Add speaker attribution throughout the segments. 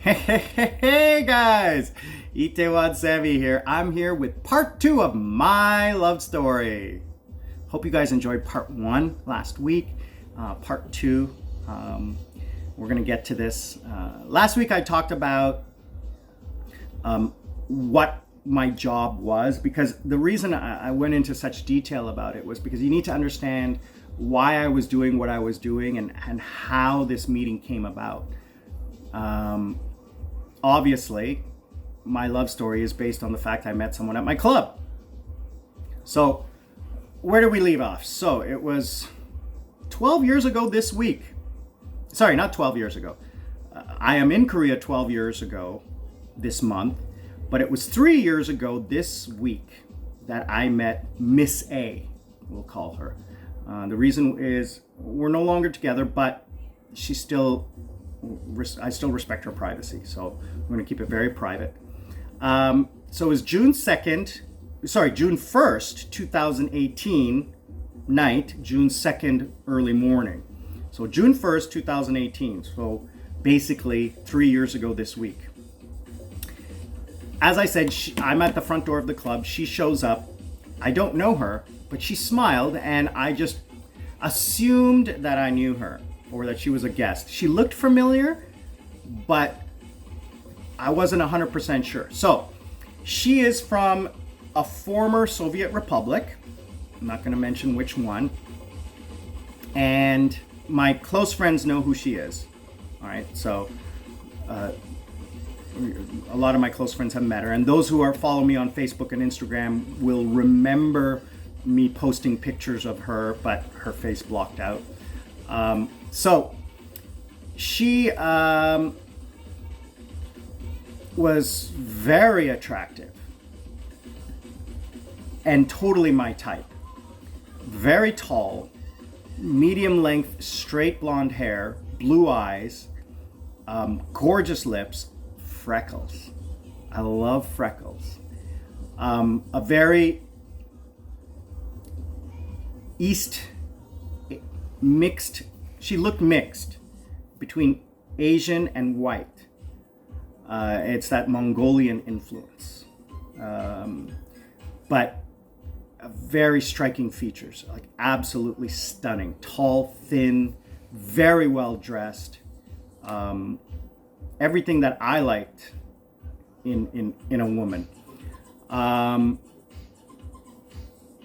Speaker 1: Hey guys, Itewan Sevi here. I'm here with part 2 of my love story. Hope you guys enjoyed part 1 last week. Part 2, we're gonna get to this. Last week I talked about what my job was, because the reason I went into such detail about it was because you need to understand why I was doing what I was doing and how this meeting came about. Obviously, my love story is based on the fact I met someone at my club. So, where do we leave off? So, it was 12 years ago this week. Sorry, not 12 years ago. I am in Korea 12 years ago this month, but it was 3 years ago this week that I met Miss A, we'll call her. The reason is we're no longer together, but I still respect her privacy, so I'm going to keep it very private. So it was June 1st, 2018 night, June 2nd early morning. So June 1st, 2018. So basically 3 years ago this week. As I said, I'm at the front door of the club. She shows up. I don't know her, but she smiled, and I just assumed that I knew her or that she was a guest. She looked familiar, but I wasn't 100% sure. So she is from a former Soviet republic. I'm not going to mention which one. And my close friends know who she is. All right, so a lot of my close friends have met her, and those who follow me on Facebook and Instagram will remember me posting pictures of her, but her face blocked out. So she was very attractive and totally my type. Very tall, medium length, straight blonde hair, blue eyes, gorgeous lips, freckles. I love freckles. A very mixed. She looked mixed between Asian and white. It's that Mongolian influence. But very striking features, like absolutely stunning. Tall, thin, very well dressed. Everything that I liked in a woman.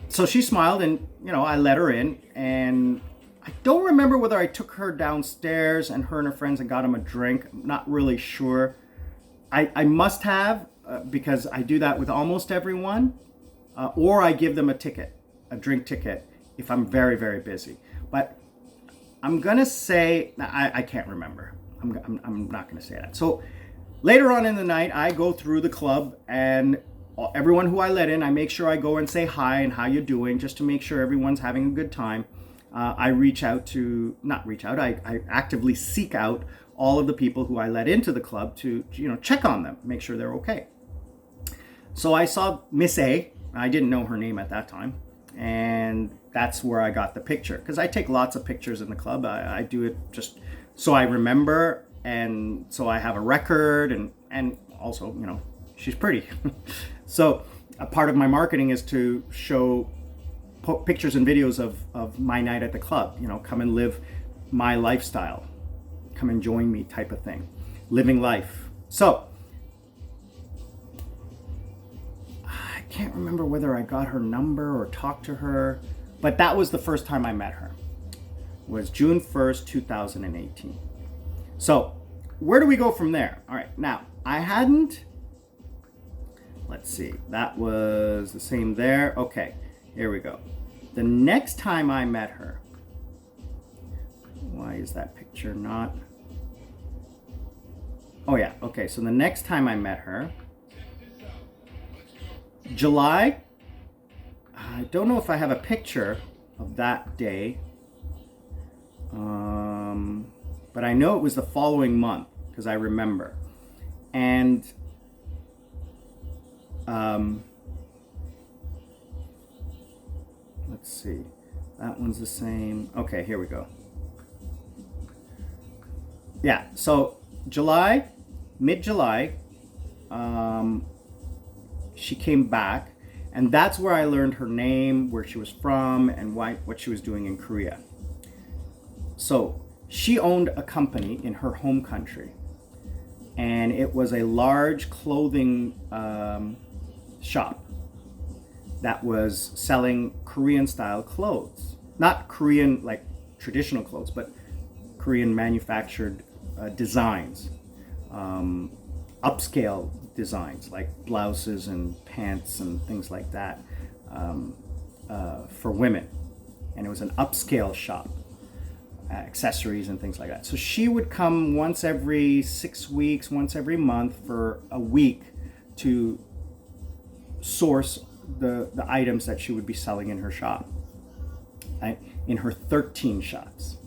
Speaker 1: So she smiled, and I let her in, and I don't remember whether I took her downstairs and her friends and got them a drink. I'm not really sure. I must have, because I do that with almost everyone, or I give them a drink ticket, if I'm very, very busy. But I'm gonna say I can't remember. I'm not gonna say that. So later on in the night, I go through the club, and everyone who I let in, I make sure I go and say hi and how you doing, just to make sure everyone's having a good time. I actively seek out all of the people who I let into the club to, check on them, make sure they're okay. So I saw Miss A. I didn't know her name at that time, and that's where I got the picture, because I take lots of pictures in the club. I do it just so I remember, and so I have a record, and also, she's pretty. So a part of my marketing is to show pictures and videos of my night at the club. Come and live my lifestyle, come and join me type of thing, living life. So I can't remember whether I got her number or talked to her, but that was the first time I met her. It was June 1st, 2018. So where do we go from there? All right, now let's see, that was the same there. Okay, here we go. The next time I met her, why is that picture not? Oh yeah, okay, so the next time I met her, July, I don't know if I have a picture of that day, but I know it was the following month, because I remember. And let's see, that one's the same. Okay, here we go. Yeah, so July mid-July, she came back, and that's where I learned her name, where she was from, and what she was doing in Korea. So she owned a company in her home country, and it was a large clothing shop that was selling Korean-style clothes. Not Korean, like traditional clothes, but Korean manufactured designs, upscale designs like blouses and pants and things like that for women. And it was an upscale shop, accessories and things like that. So she would come once every 6 weeks, once every month for a week to source the items that she would be selling in her shop, in her 13 shops.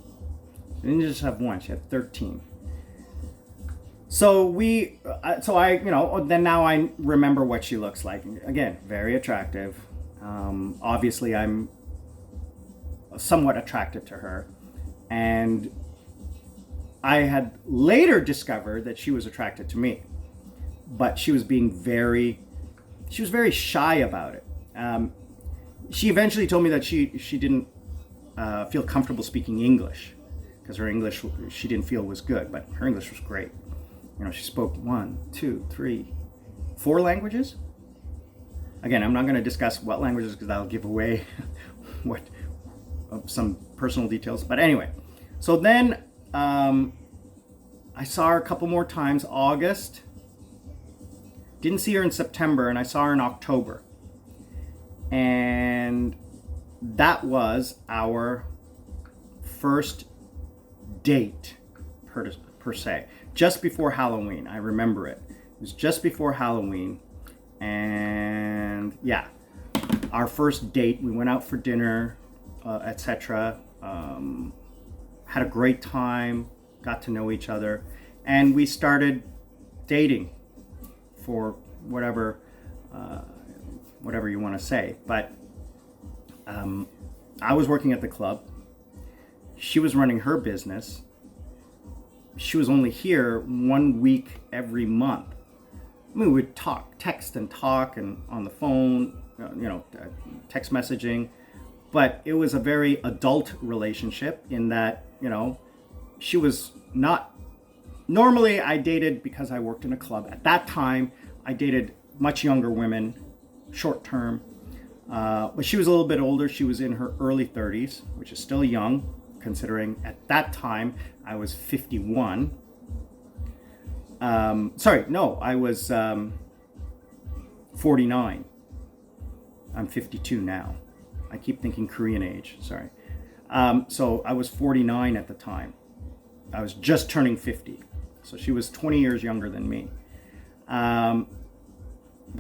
Speaker 1: She didn't just have one, she had 13. So then now I remember what she looks like. Again, very attractive. Obviously I'm somewhat attracted to her. And I had later discovered that she was attracted to me, but she was very shy about it. She eventually told me that she didn't feel comfortable speaking English because her English she didn't feel was good, but her English was great. She spoke 1, 2, 3, 4 languages. Again, I'm not going to discuss what languages because that'll give away some personal details. But anyway, so then I saw her a couple more times. August. Didn't see her in September, and I saw her in October. And that was our first date, per se. Just before Halloween. I remember it. It was just before Halloween. And yeah, our first date. We went out for dinner, etc. Had a great time, got to know each other, and we started dating for whatever you want to say. But I was working at the club. She was running her business. She was only here 1 week every month. I mean, we would text and on the phone, text messaging. But it was a very adult relationship in that, she was not... Normally, I dated because I worked in a club. At that time, I dated much younger women, short term. But she was a little bit older. She was in her early 30s, which is still young, considering at that time I was 51. I was 49. I'm 52 now. I keep thinking Korean age, sorry. So I was 49 at the time. I was just turning 50. So she was 20 years younger than me. But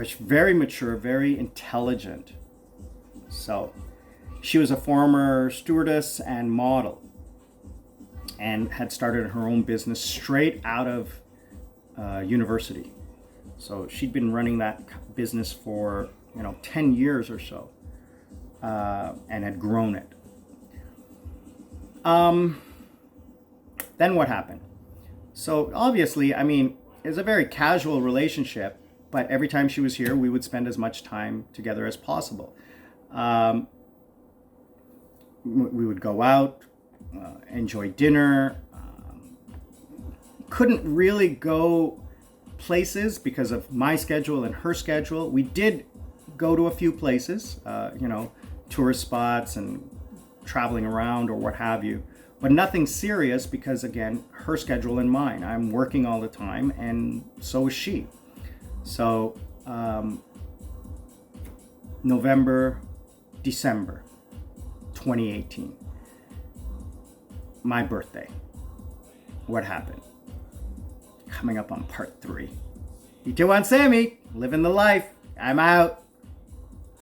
Speaker 1: she's very mature, very intelligent. So she was a former stewardess and model and had started her own business straight out of university. So she'd been running that business for 10 years or so, and had grown it. Then what happened? So obviously, it was a very casual relationship, but every time she was here, we would spend as much time together as possible. We would go out, enjoy dinner. Couldn't really go places because of my schedule and her schedule. We did go to a few places, tourist spots and traveling around or what have you, but nothing serious because, again, her schedule and mine. I'm working all the time, and so is she. So November, December 2018, my birthday. What happened? Coming up on part 3. Itaewon Sammy, living the life. I'm out.